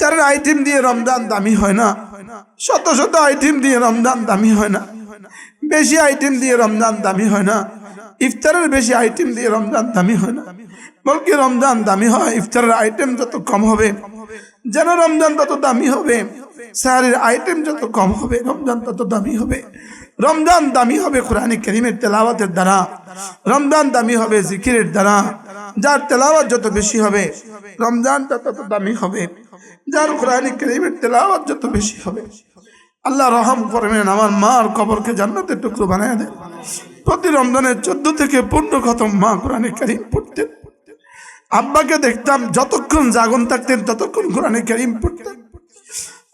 ইফতারের আইটেম দিয়ে রমজান দামি হয় না, শত শত আইটেম দিয়ে রমজান দামি হয় না, বেশি আইটেম দিয়ে রমজান দামি হয় না, ইফতারের বেশি আইটেম দিয়ে রমজান দামি হয় না, বলকি রমজান দামি হয় ইফতারের আইটেম যত কম হবে যেন রমজান তত দামি হবে, সাহারির আইটেম যত কম হবে রমজান তত দামি হবে। রমজান দামি হবে কোরআন কারীমের তেলাওয়াতের দ্বারা, রমজান দামি হবে জিকিরের দ্বারা। যার তেলাওয়াত যত বেশি হবে রমজান তত দামি হবে, যার কোরআন কারীমের তেলাওয়াত যত বেশি হবে। আল্লাহ রহম করবেন, আমার মার কবরকে জান্নাতের টুকরো বানায় দেন। প্রতি রমজানের 14 থেকে 15 খতম মা কোরআন কারীম পড়তেন। আব্বাকে দেখতাম যতক্ষণ জাগন থাকতেন ততক্ষণ কোরআন কারীম পড়তেন।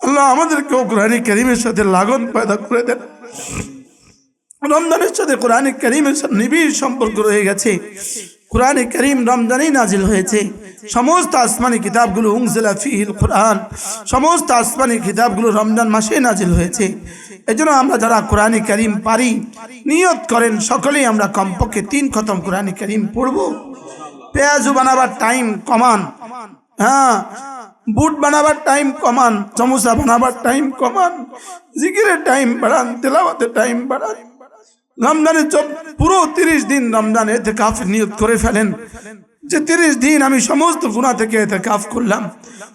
আল্লাহ আমাদেরকেও কোরআন কারীমের সাথে লাগন পয়দা করে দেন। রমজানের সাথে কোরআন কারীমের সাথে নিবিড় সম্পর্ক রয়ে গেছে। কোরআন কারীম রমজানেই নাজিল হয়েছে। সমস্ত আসমানি কিতাবগুলো উনজিলা ফিহিল কোরআন, সমস্ত আসমানি কিতাবগুলো রমজান মাসে নাজিল হয়েছে। এজন্য আমরা যারা কোরআন কারীম পারি নিয়ত করেন সকলেই আমরা কমপক্ষে 3 খতম কোরআন কারীম পড়ব। পেঁয়াজু বানাবার টাইম কমান, হ্যাঁ বুট বানাবার টাইম কমান, সমোসা বানাবার টাইম কমান, জিকিরের টাইম বাড়ান, তেলাওয়াতের টাইম বাড়ান। রমজানের পুরো 30 দিন রমজান ইতিকাফ নিয়ত করে ফেলেন যে 30 দিন আমি সমস্ত গুনাহ থেকে ইতিকাফ করলাম,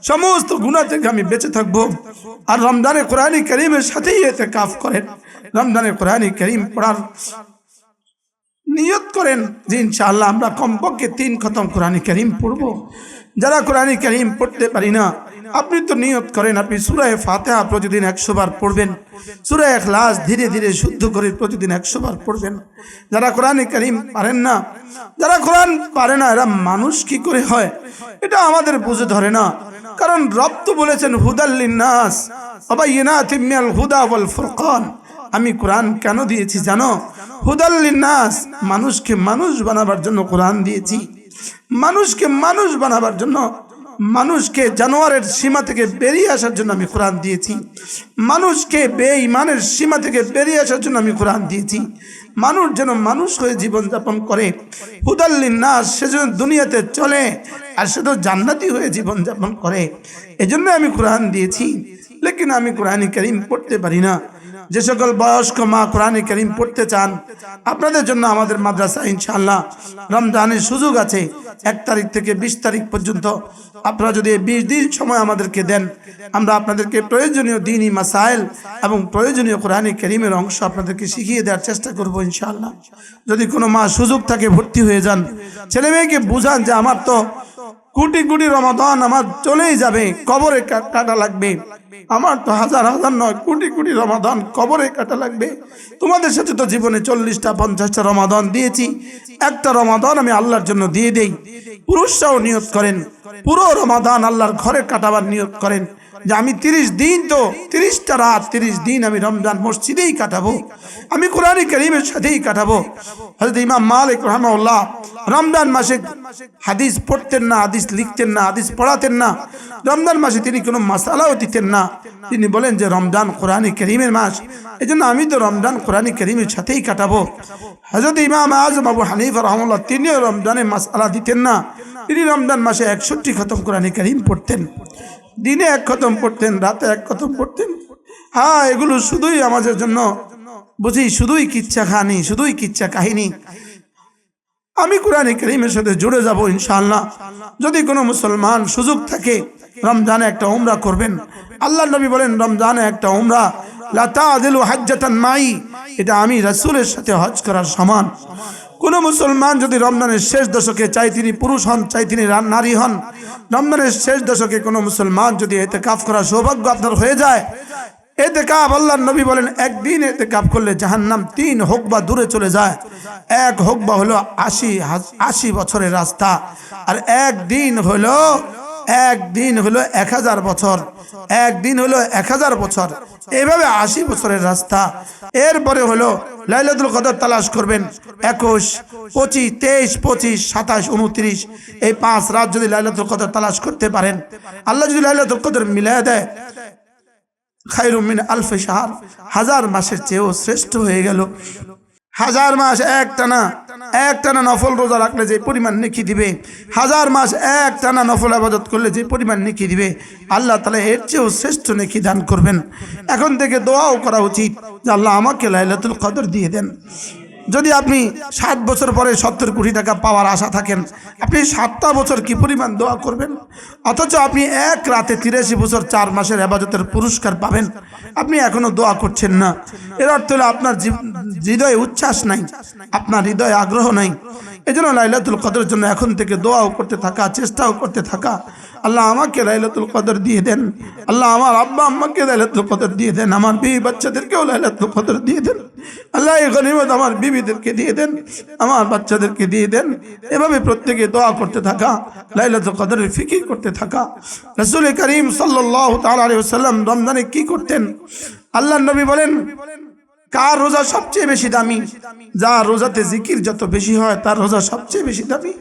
সমস্ত গুনাহ থেকে আমি বেঁচে থাকবো। আর রমজানে কোরআন কারীমের সাথেই ইতিকাফ করেন, রমজানে কোরআন কারীম পড়ার নিয়ত করেন যে ইনশাআল্লাহ আমরা কমপক্ষে 3 খতম কোরআন কারীম পড়ব। যারা কোরআন কারীম পড়তে পারি না আপনি তো নিয়ত করেন আপনি সূরা ফাতিহা প্রতিদিন 100 বার পড়বেন, সূরা ইখলাস ধীরে ধীরে শুদ্ধ করে প্রতিদিন 100 বার পড়বেন। যারা কোরআন কারীম পারেন না, যারা কোরআন পারে না এরা মানুষ কি করে হয় এটা আমাদের বুঝে ধরে না। কারণ রব তো বলেছেন হুদাল লিন্নাস ওয়া বায়িনাতিম মিনাল হুদা ওয়াল ফুরকান। আমি কোরআন কেন দিয়েছি জানো? হুদাল লিন্নাস, মানুষকে মানুষ বানাবার জন্য কোরআন দিয়েছি, মানুষকে মানুষ বানাবার জন্য, মানুষকে জানোয়ারের সীমা থেকে বেরিয়ে আসার জন্য আমি কোরআন দিয়েছি, মানুষকে বেঈমানের সীমা থেকে বেরিয়ে আসার জন্য আমি কোরআন দিয়েছি। মানুষ যেন মানুষ হয়ে জীবনযাপন করে, হুদাল লিন্নাস, সে যেন দুনিয়াতে চলে আর সে তো জান্নাতি হয়ে জীবনযাপন করে, এজন্য আমি কোরআন দিয়েছি। লেকিন আমি কোরআন কারীম পড়তে পারি না। যে সকল বয়স্ক মা কোরআন কারীম পড়তে চান আপনাদের জন্য আমাদের মাদ্রাসা ইনশাআল্লাহ রমজানের সুযোগ আছে। 1 তারিখ থেকে 20 তারিখ পর্যন্ত আপনারা যদি 20 দিন সময় আমাদেরকে দেন আমরা আপনাদেরকে প্রয়োজনীয় দ্বীনি মাসাইল এবং প্রয়োজনীয় কোরআন কারীমের অংশ আপনাদেরকে শিখিয়ে দেওয়ার চেষ্টা করব ইনশাআল্লাহ। যদি কোনো মা সুযোগ থাকে ভর্তি হয়ে যান, ছেলে মেয়েকে বুঝান যে আমার তো কোটি কোটি রমাদান আমার চলেই যাবে, কবরে কাটা লাগবে, আমার তো হাজার হাজার নয় কোটি কোটি রমাদান কবরে কাটা লাগবে। তোমাদের সাথে তো জীবনে 40টা 50টা রমাদান দিয়েছি, একটা রমাদান আমি আল্লাহর জন্য দিয়ে দেই। পুরুষরাও নিয়ত করেন পুরো রমাদান আল্লাহর ঘরে কাটাবার নিয়ত করেন যে আমি 30 দিন তো 30টা রাত 30 দিন আমি রমজান মসজিদেই কাটাবো, আমি কোরআন কারীমের সাথেই কাটাবো। হযরত ইমাম মালিক রাহিমাহুল্লাহ রমজান মাসে হাদিস পড়তেন না, হাদিস লিখতেন না, হাদিস পড়াতেন না। রমজান মাসে তিনি কোনো মাসালাও দিতেন না। তিনি বলেন যে রমজান কোরআন কারীমের মাস, এজন্য আমি তো রমজান কোরআন কারীমের সাথেই কাটাবো। হযরত ইমাম আযম আবু হানিফা রাহিমাহুল্লাহ তিনিও রমজানে মাসালা দিতেন না। তিনি রমজান মাসে 61 খতম কোরআন কারীম পড়তেন, দিনে 1 খতম পড়তেন, রাতে 1 খতম পড়তেন। হ্যাঁ, এগুলো শুধুই আমাদের জন্য বুঝি শুধুই কিচ্ছা কাহিনী, শুধুই কিচ্ছা কাহিনী। আমি কোরআন কারীমের সাথে জুড়ে যাব ইনশাআল্লাহ। যদি কোনো মুসলমান সুযোগ থাকে রমজানে একটা উমরা করবেন। আল্লাহর নবী বলেন রমজানে একটা উমরা লা তা'দিলু হাজ্জাতান মাই, এটা আমি রাসূলের সাথে হজ করার সমান। কোন মুসলমান যদি রমজানের শেষ দশকে, চাই তিনি পুরুষ হন চাই তিনি নারী হন, রমজানের শেষ দশকে কোনো মুসলমান যদি ইতিকাফ করার সৌভাগ্য আপনার হয়ে যায়, ইতিকাফ আল্লাহর নবী বলেন একদিন ইতিকাফ করলে জাহান্নাম 3 হুকবা দূরে চলে যায়। 1 হুকবা হলো 80 বছরের রাস্তা, আর একদিন হলো 1000 বছর, একদিন হলো 1000 বছর, এইভাবে 80 বছরের রাস্তা। এরপরে হলো লাইলাতুল কদর তালাশ করবেন। 21, 25, 23, 25, 27, 29 এই 5 রাত যদি লাইলাতুল কদর তালাশ করতে পারেন, আল্লাহ যদি লাইলাতুল কদর মিলিয়ে দেয়, খায়রুম মিন আলফি শাহর, 1000 মাসের চেয়েও শ্রেষ্ঠ হয়ে গেল। 1000 মাস একটানা নফল রোজা রাখলে যে পরিমাণ নেকি দিবে, 1000 মাস একটানা নফল ইবাদত করলে যে পরিমাণ নেকি দিবে, আল্লাহ তাআলা এর চেয়েও শ্রেষ্ঠ নেকি দান করবেন। এখন থেকে দোয়াও করা উচিত যে আল্লাহ আমাকে লাইলাতুল কদর দিয়ে দেন। যদি আপনি 7 বছর পরে 70 কোটি টাকা পাওয়ার আশা থাকেন, আপনি 7টা বছর কি পরিমাণ দোয়া করবেন, অথচ আপনি এক রাতে 83 বছর 4 মাসের ইবাদতের পুরস্কার পাবেন, আপনি এখনো দোয়া করছেন না। এর অর্থ হলো আপনার হৃদয়ে উচ্ছ্বাস নাই, আপনার হৃদয়ে আগ্রহ নাই। এজন্য লাইলাতুল কদরের জন্য এখন থেকে দোয়াও করতে থাকা, চেষ্টাও করতে থাকা, আল্লাহ আমাকে লাইলাতুল কদর দিয়ে দেন, আল্লাহ আমার আব্বা আম্মাকে লাইলাতুল কদর দিয়ে দেন, আমার বিবি বাচ্চাদেরকেও লাইলাতুল কদর দিয়ে দেন, আল্লাহ এই গনিমত আমার বিবিদেরকে দিয়ে দেন, আমার বাচ্চাদেরকে দিয়ে দেন। এভাবে প্রত্যেকে দোয়া করতে থাকা, লাইলাতুল কদরের ফিকির করতে থাকা। রাসূল করিম সাল্লাল্লাহু তাআলা আলাইহি ওয়াসাল্লাম রমজানে কি করতেন? আল্লাহর নবী বলেন, কার রোজা সবচেয়ে বেশি দামি? যার রোজাতে জিকির যত বেশি হয় তার রোজা সবচেয়ে বেশি দামি।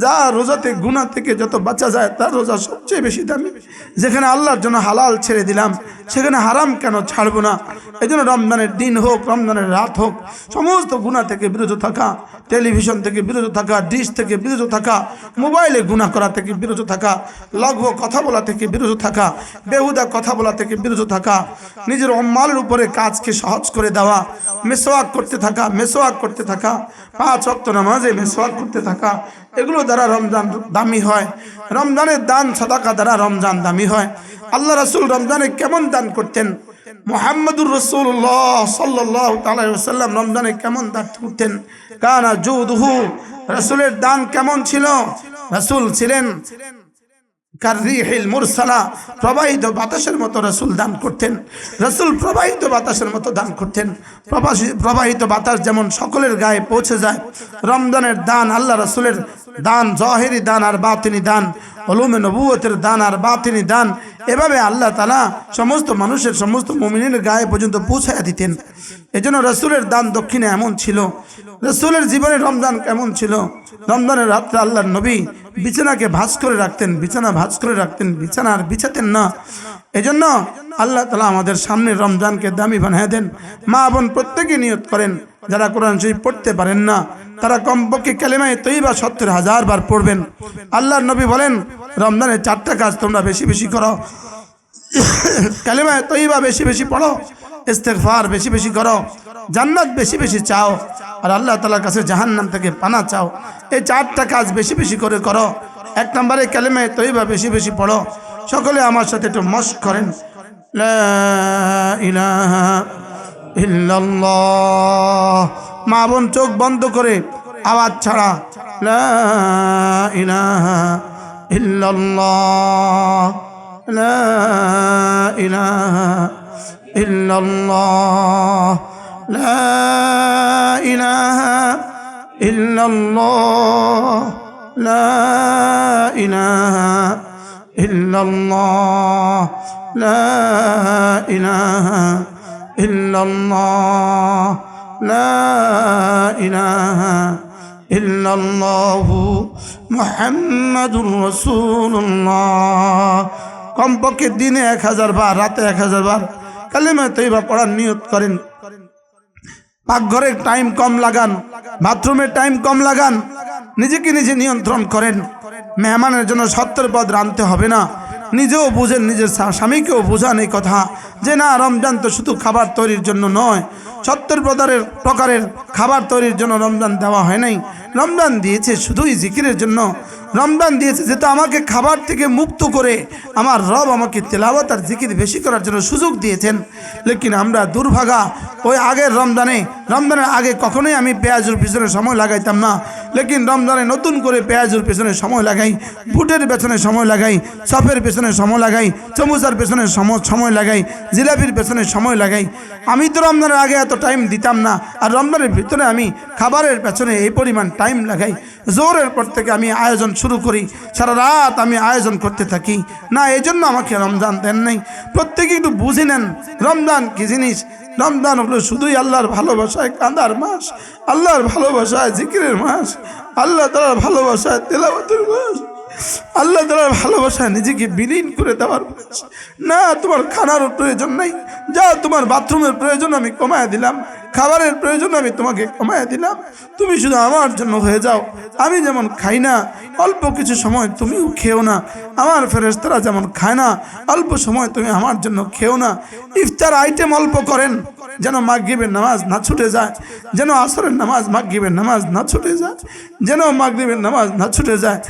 যার রোজাতে গুনাহ থেকে যত বাঁচা যায় তার রোজা সবচেয়ে বেশি দামি। যেখানে আল্লাহর জন্য হালাল ছেড়ে দিলাম সেখানে হারাম কেন ছাড়বো না? এই জন্য রমজানের দিন হোক, রমজানের রাত হোক, সমস্ত গুনাহ থেকে বিরত থাকা, টেলিভিশন থেকে বিরত থাকা, ডিশ থেকে বিরত থাকা, মোবাইলে গুনাহ করা থেকে বিরত থাকা, লঘু কথা বলা থেকে বিরত থাকা, বেহুদা কথা বলা থেকে বিরত থাকা, নিজের অম্মালের উপরে কাজকে সহজ করে দেওয়া, মেসওয়াক করতে থাকা, 5 ওয়াক্ত নামাজে মেসওয়াক করতে থাকা, এগুলো দ্বারা রমজান দামি হয়। রমজানের দান সাদাকা দ্বারা রমজান দামি হয়। আল্লাহ রাসূল রমজানে কেমন দান করতেন? মুহাম্মদুর রাসূলুল্লাহ সাল্লাল্লাহু তাআলা আলাইহি ওয়াসাল্লাম রমজানে কেমন দান করতেন? কানা জুদুহু, রাসূলের দান কেমন ছিল? রাসূল ছিলেন কাররিহিল মুরসালা, প্রবাহিত বাতাসের মতো রাসূল দান করতেন। রাসূল প্রবাহিত বাতাসের মতো দান করতেন। প্রবাহিত বাতাস যেমন সকলের গায়ে পৌঁছে যায়, রমজানের দান, আল্লাহ রাসূলের দান, জাহেরি দান আর বাতিনি দান, উলুমে নবুয়তের দান আর বাতিনি দান, এভাবে আল্লাহ তাআলা সমস্ত মানুষের, সমস্ত মুমিনের গায়ে পর্যন্ত পৌঁছায়া দিতেন। এজন্য রাসূলের দান দক্ষিণে এমন ছিল। রাসূলের জীবনে রমজান কেমন ছিল? রমজানের রাত্রে আল্লাহর নবী বিছানাকে ভাঁজ করে রাখতেন, বিছানা আর বিছাতেন না। এজন্য আল্লাহ তাআলা আমাদের সামনে রমজানকে দামি বানিয়ে দেন। মা বোন প্রত্যেকে নিয়ত করেন, যারা কোরআন শরীফ পড়তে পারেন না তারা কমপক্ষে কালেমায়ে তয়্যিবা ৭০,০০০ বার পড়বেন। আল্লাহর নবী বলেন, রমজানে 4টা কাজ তোমরা বেশি বেশি করো। কালেমায়ে তয়্যিবা বেশি বেশি পড়ো, ইস্তেগফার বেশি বেশি করো, জান্নাত বেশি বেশি চাও, আর আল্লাহ তাআলার কাছে জাহান্নাম থেকে পানা চাও। এই 4টা কাজ বেশি বেশি করে করো। 1 নম্বরে কালেমায়ে তয়্যিবা বেশি বেশি পড়ো। সকলে আমার সাথে একটু মশক করেন, লা ইলাহা ইল্লাল্লাহ। মা বোন চোখ বন্ধ করে আওয়াজ ছাড়া লা ইলাহা ইল্লাল্লাহ, লা ইলাহা ইল্লাল্লাহ, লা ইলাহা ইল্লাল্লাহ, লা ইলাহা ইল্লাল্লাহ, লা ইলাহা ইল্লাল্লাহ, লা ইলাহা ইল্লাল্লাহু মুহাম্মাদুর রাসূলুল্লাহ। কমপক্ষে দিনে 1000 বার, রাতে 1000 বার কালেমায়ে তয়্যিবা পড়ার নিয়ত করেন। পাকঘরের টাইম কম লাগান, বাথরুমের টাইম কম লাগান, নিজেকে নিজে নিয়ন্ত্রণ করেন। মেহমানের জন্য 70 পদ রাঁধতে হবে না। নিজেও বুঝেন, নিজের স্বামীকেও বোঝান এই কথা যে না, রমজান তো শুধু খাবার তৈরির জন্য নয়, 70 প্রকারের খাবার তৈরির জন্য রমজান দেওয়া হয় নাই। রমজান দিয়েছে শুধুই জিকিরের জন্য। রমজান দিয়েছে যেটা আমাকে খাবার থেকে মুক্ত করে আমার রব আমাকে তেলাওয়াত আর জিকির বেশি করার জন্য সুযোগ দিয়েছেন। লেকিন আমরা দুর্ভাগা, ওই আগের রমজানের আগে কখনোই আমি পেঁয়াজুর পিছনে সময় লাগাইতাম না, লেকিন রমজানে নতুন করে পেঁয়াজুর পেছনে সময় লাগাই, বুটের পেছনে সময় লাগাই, চপের পেছনে সময় লাগাই, চমুচার পেছনে সময় লাগাই, জিলাপির পেছনে সময় লাগাই। আমি তো রমজানের আগে এত টাইম দিতাম না, আর রমজানের ভিতরে আমি খাবারের পেছনে এই পরিমাণ টাইম লাগাই। জোরের পর থেকে আমি আয়োজন শুরু করি, সারা রাত আমি আয়োজন করতে থাকি। না, এই জন্য আমাকে রমজান দেন নাই। প্রত্যেকে একটু বুঝে নেন রমজান কি জিনিস। রমজান হলো শুধুই আল্লাহর ভালোবাসায় কাঁদার মাস, আল্লাহর ভালোবাসায় জিকিরের মাস, আল্লাহ তাআলার ভালোবাসায় তেলাওয়াতের মাস, আল্লাহ তাআলার ভালোবাসায় নিজেকে বিলীন করে দেওয়ার মাস। না, তোমার খানার প্রয়োজন নাই, যা তোমার বাথরুমের প্রয়োজন আমি কমায় দিলাম, খাবারের প্রয়োজন আমি তোমাকে কমায় দিলাম, তুমি শুধু আমার জন্য হয়ে যাও। আমি যেমন খাই না অল্প কিছু সময় তুমিও খেও না, আমার ফেরেশতারা যেমন খায় না অল্প সময় তুমি আমার জন্য খেও না। ইফতার আইটেম অল্প করেন, যেন মাগরিবের নামাজ না ছুটে যায়, যেন আসরের নামাজ মাগরিবের নামাজ না ছুটে যায়, যেন মাগরিবের নামাজ না ছুটে যায়।